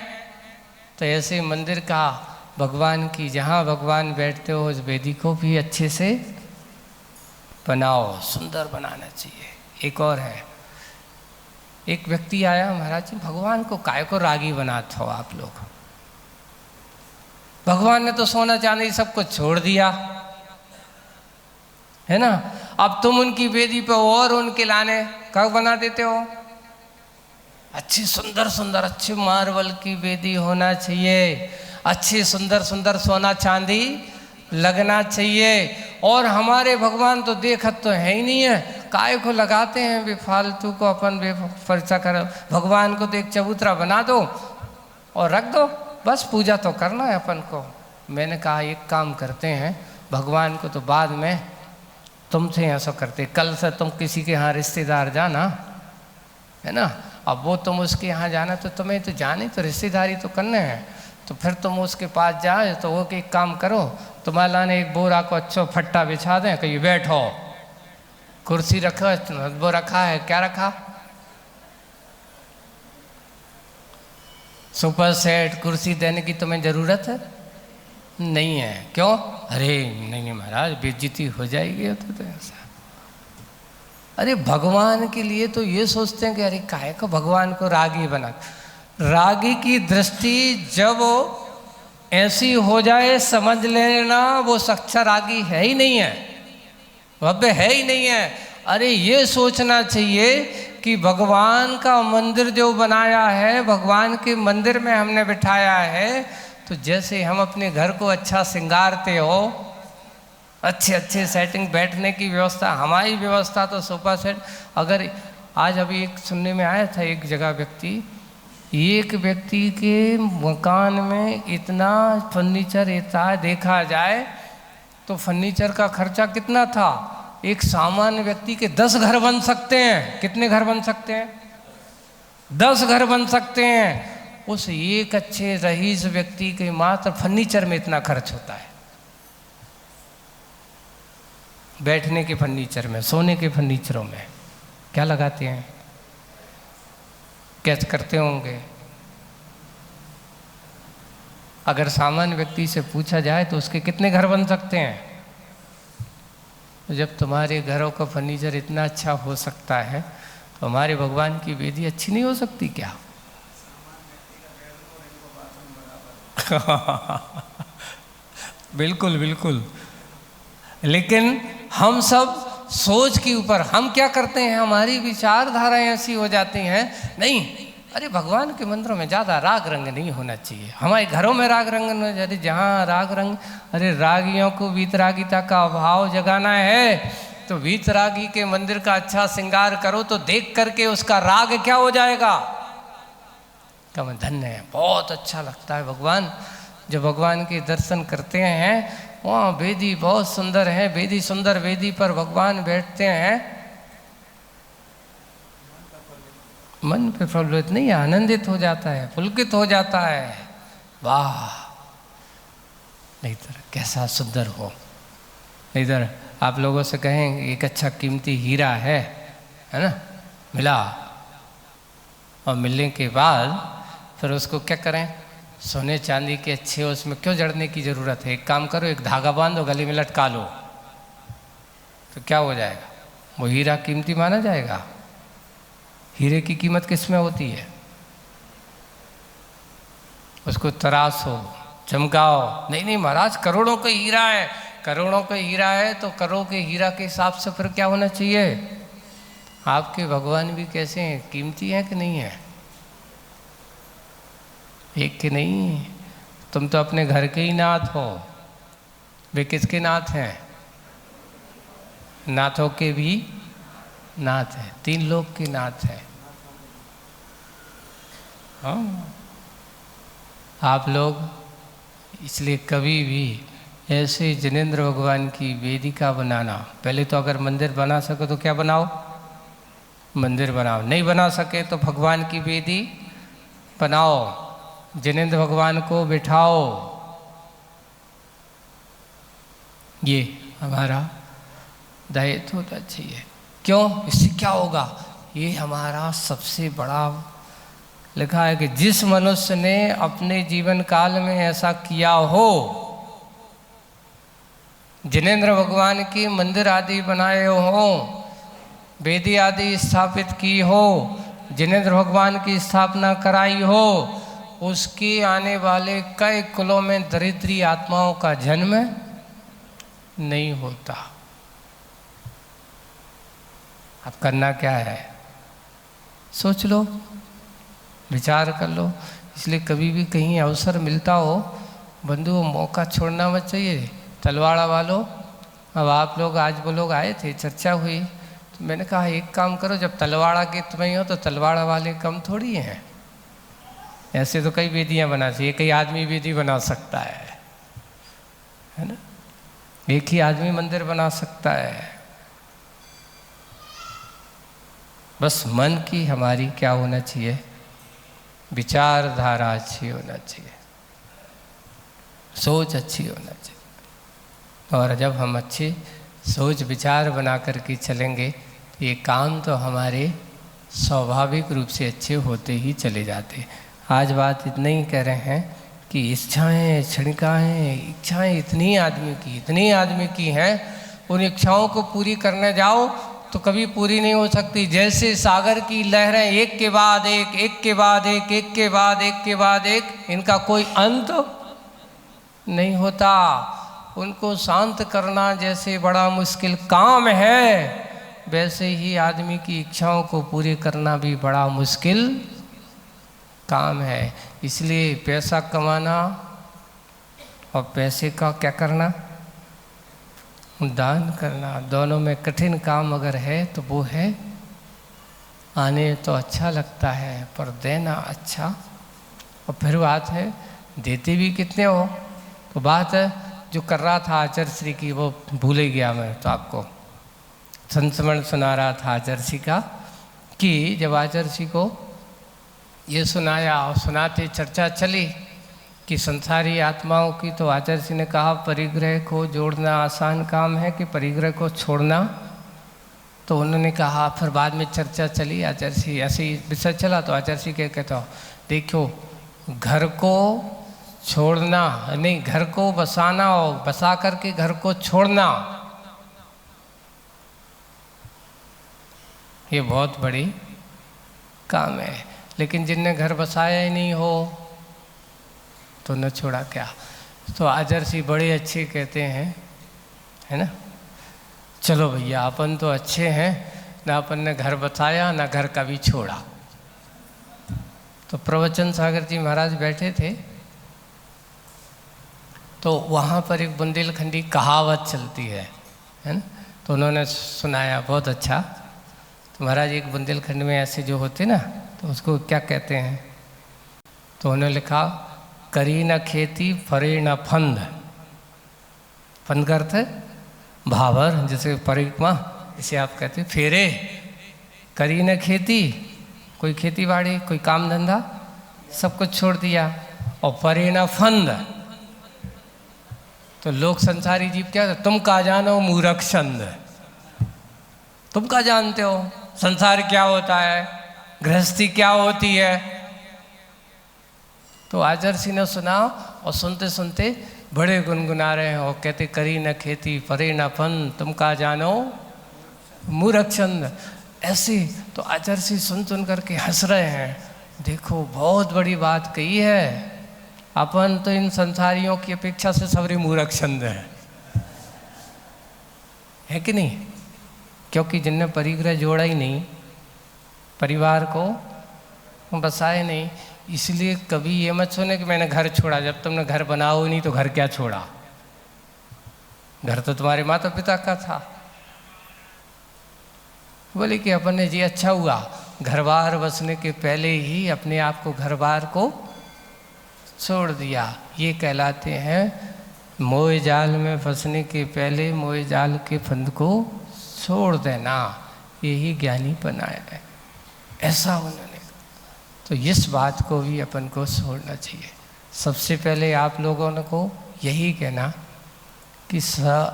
तो ऐसे मंदिर का, भगवान की जहाँ भगवान बैठते हो उस वेदी को भी अच्छे से बनाओ, सुंदर बनाना चाहिए। एक और है, एक व्यक्ति आया, महाराज जी भगवान को काय को रागी बनाते हो आप लोग? भगवान ने तो सोना चांदी सब कुछ छोड़ दिया, है ना? अब तुम उनकी वेदी पे और उनके लाने कब बना देते हो? अच्छी सुंदर सुंदर अच्छे मार्बल की वेदी होना चाहिए, अच्छी सुंदर सुंदर सोना चांदी लगना चाहिए। और हमारे भगवान तो देखत तो है ही नहीं है, काय को लगाते हैं बेफालतू को, अपन बेफर्चा करो। भगवान को तो एक चबूतरा बना दो और रख दो, बस पूजा तो करना है अपन को। मैंने कहा एक काम करते हैं, भगवान को तो बाद में तुमसे ऐसा करते, कल से तुम किसी के यहाँ रिश्तेदार जाना, है ना? अब वो तुम उसके यहाँ जाना तो तुम्हें तो जाने तो रिश्तेदारी तो करने हैं, तो फिर तुम उसके पास जाए तो वो एक काम करो, तुम्हारे लाने एक बोरा को अच्छा फट्टा बिछा दें, कहीं बैठो, कुर्सी रखो, वो रखा है, क्या रखा? सुपर सेट कुर्सी देने की तुम्हें ज़रूरत है नहीं है। क्यों? अरे नहीं महाराज बेइज्जती हो जाएगी तो ऐसा। अरे भगवान के लिए तो ये सोचते हैं कि अरे काहे को भगवान को रागी बना। रागी की दृष्टि जब ऐसी हो जाए समझ लेना वो सच्चा रागी है ही नहीं है, भव्य है ही नहीं है। अरे ये सोचना चाहिए कि भगवान का मंदिर जो बनाया है, भगवान के मंदिर में हमने बिठाया है, तो जैसे हम अपने घर को अच्छा श्रृंगारते हो, अच्छे अच्छे सेटिंग बैठने की व्यवस्था, हमारी व्यवस्था तो सोफा सेट। अगर आज अभी एक सुनने में आया था एक जगह एक व्यक्ति के मकान में इतना फर्नीचर इतना देखा जाए तो फर्नीचर का खर्चा कितना था। एक सामान्य व्यक्ति के 10 घर बन सकते हैं। कितने घर बन सकते हैं? 10 घर बन सकते हैं। उस एक अच्छे रईस व्यक्ति के मात्र फर्नीचर में इतना खर्च होता है, बैठने के फर्नीचर में, सोने के फर्नीचरों में क्या लगाते हैं, कैसे करते होंगे। अगर सामान्य व्यक्ति से पूछा जाए तो उसके कितने घर बन सकते हैं। जब तुम्हारे घरों का फर्नीचर इतना अच्छा हो सकता है तो हमारे भगवान की वेदी अच्छी नहीं हो सकती क्या? बिल्कुल बिल्कुल। लेकिन हम सब सोच के ऊपर हम क्या करते हैं, हमारी विचारधाराएं ऐसी हो जाती हैं, नहीं अरे भगवान के मंदिरों में ज़्यादा राग रंग नहीं होना चाहिए, हमारे घरों में राग रंग न, अरे जहाँ राग रंग, अरे रागियों को वीतरागिता का भाव जगाना है तो वीतरागी के मंदिर का अच्छा श्रृंगार करो तो देख करके उसका राग क्या हो जाएगा। कम धन्य है, बहुत अच्छा लगता है भगवान। जब भगवान के दर्शन करते हैं वहाँ वेदी बहुत सुंदर है, वेदी सुंदर वेदी पर भगवान बैठते हैं, मन प्रफुल्लित नहीं आनंदित हो जाता है, पुलकित हो जाता है। वाह, नहीं तो कैसा सुंदर हो। इधर आप लोगों से कहें एक अच्छा कीमती हीरा है ना, मिला, और मिलने के बाद फिर उसको क्या करें, सोने चांदी के अच्छे, उसमें क्यों जड़ने की ज़रूरत है। एक काम करो, एक धागा बांधो, गले में लटका लो, तो क्या हो जाएगा, वो हीरा कीमती माना जाएगा। हीरे की कीमत किस में होती है, उसको तराशो, चमकाओ। नहीं नहीं महाराज करोड़ों का हीरा है, करोड़ों का हीरा है तो करोड़ों के हीरा के हिसाब से फिर क्या होना चाहिए। आपके भगवान भी कैसे हैं, कीमती हैं कि नहीं है, एक के नहीं। तुम तो अपने घर के ही नाथ हो, वे किसके नाथ हैं, नाथों के भी नाथ हैं, 3 लोक के नाथ हैं। हाँ, आप लोग इसलिए कभी भी ऐसे जिनेंद्र भगवान की वेदिका बनाना, पहले तो अगर मंदिर बना सको तो क्या बनाओ, मंदिर बनाओ, नहीं बना सके तो भगवान की वेदी बनाओ, जिनेंद्र भगवान को बिठाओ। ये हमारा दायित्व होता चाहिए। क्यों, इससे क्या होगा, ये हमारा सबसे बड़ा लिखा है कि जिस मनुष्य ने अपने जीवन काल में ऐसा किया हो, जिनेंद्र भगवान की मंदिर आदि बनाए हो, वेदी आदि स्थापित की हो, जिनेंद्र भगवान की स्थापना कराई हो, उसके आने वाले कई कुलों में दरिद्री आत्माओं का जन्म नहीं होता। अब करना क्या है, सोच लो, विचार कर लो। इसलिए कभी भी कहीं अवसर मिलता हो बंधुओं, मौका छोड़ना मत चाहिए। तलवाड़ा वालों, अब आप लोग आज वो लोग आए थे, चर्चा हुई, तो मैंने कहा एक काम करो, जब तलवाड़ा के तुम्हें हो तो तलवाड़ा वाले कम थोड़ी हैं। ऐसे तो कई वेदियाँ बना चाहिए, कई आदमी वेदी बना सकता है ना, एक ही आदमी मंदिर बना सकता है। बस मन की हमारी क्या होना चाहिए, विचारधारा अच्छी होना चाहिए, सोच अच्छी होना चाहिए। और जब हम अच्छी सोच विचार बना करके चलेंगे तो ये काम तो हमारे स्वाभाविक रूप से अच्छे होते ही चले जाते। आज बात इतना ही कह रहे हैं, कि इच्छाएं क्षणिकाएं इच्छाएं इतनी आदमी की हैं, उन इच्छाओं को पूरी करने जाओ तो कभी पूरी नहीं हो सकती। जैसे सागर की लहरें एक के बाद एक, एक के बाद एक, एक के बाद एक के बाद एक, इनका कोई अंत नहीं होता। उनको शांत करना जैसे बड़ा मुश्किल काम है, वैसे ही आदमी की इच्छाओं को पूरी करना भी बड़ा मुश्किल काम है। इसलिए पैसा कमाना और पैसे का क्या करना, दान करना, दोनों में कठिन काम अगर है तो वो है आने तो अच्छा लगता है पर देना अच्छा। और फिर बात है देते भी कितने हो। तो बात है जो कर रहा था आचार्य श्री की, वो भूल ही गया मैं, तो आपको संस्मरण सुना रहा था आचार्य श्री का कि जब आचार्य श्री को ये सुनाया और सुनाते चर्चा चली कि संसारी आत्माओं की, तो आचार्य श्री ने कहा परिग्रह को जोड़ना आसान काम है कि परिग्रह को छोड़ना। तो उन्होंने कहा, फिर बाद में चर्चा चली, आचार्य श्री ऐसे ही विषय चला तो आचार्य श्री कहते हो देखो घर को छोड़ना नहीं, घर को बसाना और बसा करके घर को छोड़ना ये बहुत बड़ी काम है। लेकिन जिनने घर बसाया ही नहीं हो तो न छोड़ा क्या। तो आचार्य श्री बड़े अच्छे कहते हैं, है ना, चलो भैया अपन तो अच्छे हैं, ना अपन ने घर बसाया ना घर कभी छोड़ा। तो प्रवचन सागर जी महाराज बैठे थे, तो वहाँ पर एक बुंदेलखंडी कहावत चलती है ना, तो उन्होंने सुनाया बहुत अच्छा। तो महाराज एक बुंदेलखंड में ऐसे जो होते ना, तो उसको क्या कहते हैं, तो उन्होंने लिखा करी न खेती फरे न फंद। फंद का अर्थ है भावर, जैसे परिक्रमा, इसे आप कहते हैं फेरे। करी न खेती, कोई खेती बाड़ी कोई काम धंधा सब कुछ छोड़ दिया, और फरे न फंद। तो लोग संसारी जीव क्या, तुम का जानो मूर्ख छंद, तुम का जानते हो संसार क्या होता है, गृहस्थी क्या होती है। तो आचार्य श्री ने सुना और सुनते सुनते बड़े गुनगुना रहे हैं और कहते करी न खेती फरे न फन, तुम का जानो मूर्ख छंद। ऐसे तो आचार्य श्री सुन करके हंस रहे हैं, देखो बहुत बड़ी बात कही है, अपन तो इन संसारियों की अपेक्षा से सबरे मूर्ख छंद है कि नहीं। क्योंकि जिनने परिग्रह जोड़ा ही नहीं, परिवार को बसाए नहीं, इसलिए कभी ये मत सुने कि मैंने घर छोड़ा। जब तुमने घर बनाओ ही नहीं तो घर क्या छोड़ा, घर तो तुम्हारे माता पिता का था। बोले कि अपन ने जी अच्छा हुआ घर बार बसने के पहले ही अपने आप को घर बार को छोड़ दिया। ये कहलाते हैं मोह जाल में फंसने के पहले मोह जाल के फंद को छोड़ देना, यही ज्ञानी बनाया है, ऐसा उन्होंने। तो इस बात को भी अपन को छोड़ना चाहिए। सबसे पहले आप लोगों को यही कहना कि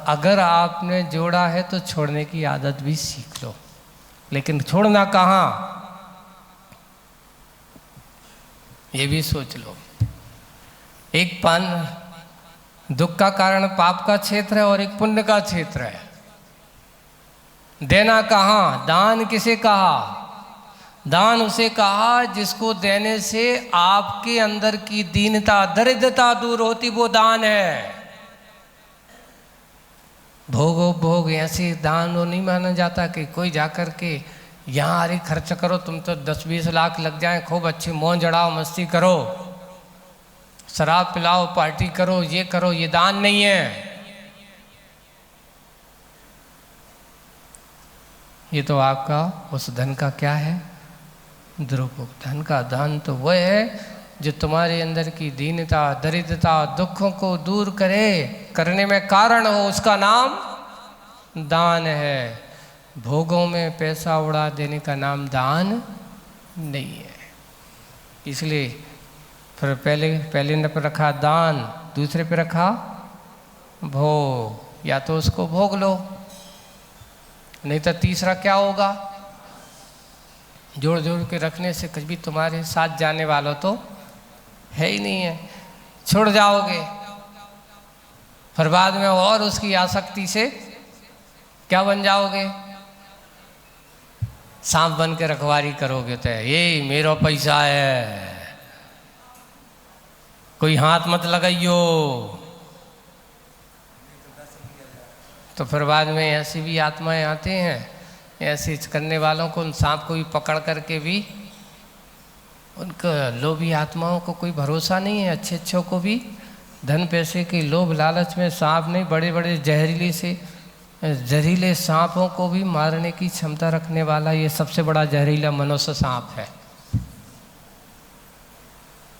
अगर आपने जोड़ा है तो छोड़ने की आदत भी सीख लो। लेकिन छोड़ना कहाँ, ये भी सोच लो। एक दुख का कारण पाप का क्षेत्र है और एक पुण्य का क्षेत्र है। देना कहाँ, दान किसे कहा, दान उसे कहा जिसको देने से आपके अंदर की दीनता दरिद्रता दूर होती, वो दान है। भोग ऐसे दान वो नहीं माना जाता कि कोई जाकर के यहाँ अरे खर्च करो, तुम तो 10-20 लाख लग जाए, खूब अच्छी मौज जड़ाओ मस्ती करो, शराब पिलाओ पार्टी करो, ये दान नहीं है। ये तो आपका उस धन का क्या है, दुरुपयोग। धन का दान तो वह है जो तुम्हारे अंदर की दीनता दरिद्रता दुखों को दूर करने में कारण हो, उसका नाम दान है। भोगों में पैसा उड़ा देने का नाम दान नहीं है। इसलिए फिर पहले ने पे रखा दान, दूसरे पे रखा भोग। या तो उसको भोग लो, नहीं तो तीसरा क्या होगा, जोड़ जोड़ के रखने से कभी तुम्हारे साथ जाने वाला तो है ही नहीं है। छुड़ जाओगे, फिर बाद में और उसकी आसक्ति से क्या बन जाओगे? सांप बन के रखवारी करोगे। तो ये मेरा पैसा है, कोई हाथ मत लगाइयो। तो फिर बाद में ऐसी भी आत्माएं आते हैं, ऐसे करने वालों को, उन सांप को भी पकड़ करके भी, उनका लोभी आत्माओं को कोई भरोसा नहीं है। अच्छे अच्छों को भी धन पैसे के लोभ लालच में सांप नहीं, बड़े बड़े जहरीले सांपों को भी मारने की क्षमता रखने वाला ये सबसे बड़ा जहरीला मनुष्य सांप है।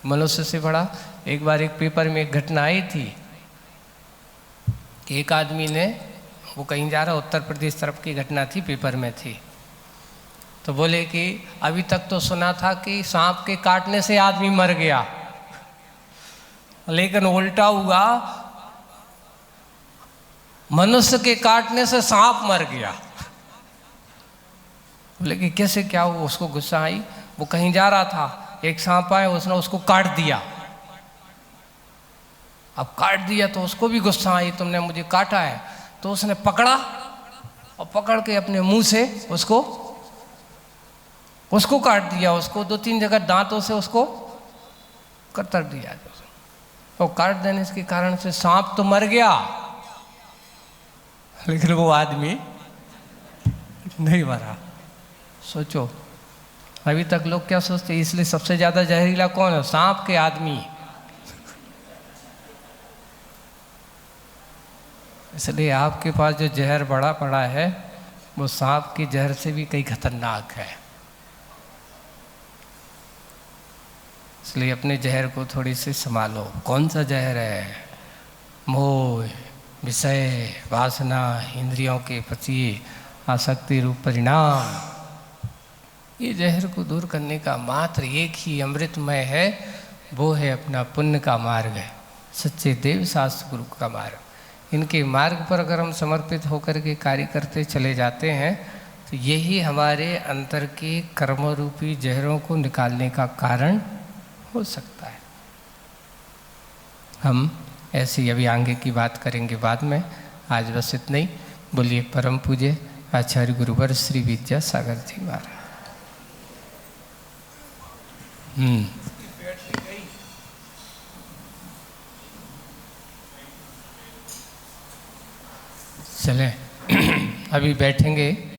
मनुष्य से बड़ा। एक बार एक पेपर में एक घटना आई थी कि एक आदमी ने, वो कहीं जा रहा, उत्तर प्रदेश तरफ की घटना थी, पेपर में थी, तो बोले कि अभी तक तो सुना था कि सांप के काटने से आदमी मर गया, लेकिन उल्टा हुआ, मनुष्य के काटने से सांप मर गया। बोले कि कैसे, क्या हुआ? उसको गुस्सा आई। वो कहीं जा रहा था, एक सांप आया, उसने उसको काट दिया। अब काट दिया तो उसको भी गुस्सा आई, तुमने मुझे काटा है। तो उसने पकड़ा और पकड़ के अपने मुंह से उसको काट दिया। उसको 2-3 जगह दांतों से उसको कतर दिया। और काट देने के कारण से सांप तो मर गया, लेकिन वो आदमी नहीं मरा। सोचो, अभी तक लोग क्या सोचते, इसलिए सबसे ज्यादा जहरीला कौन है? सांप के आदमी। इसलिए आपके पास जो जहर बड़ा पड़ा है, वो सांप के जहर से भी कई खतरनाक है। इसलिए अपने जहर को थोड़ी सी संभालो। कौन सा जहर है? मोह, विषय, वासना, इंद्रियों के प्रति आसक्ति रूप परिणाम। ये जहर को दूर करने का मात्र एक ही अमृतमय है, वो है अपना पुण्य का मार्ग है, सच्चे देव शास्त्र गुरु का मार्ग। इनके मार्ग पर अगर हम समर्पित होकर के कार्य करते चले जाते हैं, तो यही हमारे अंतर के कर्म रूपी जहरों को निकालने का कारण हो सकता है। हम ऐसी अभी आगे की बात करेंगे बाद में, आज बस इतना ही। बोलिए परम पूज्य आचार्य गुरुवर श्री विद्यासागर जी महाराज। चलें, अभी बैठेंगे।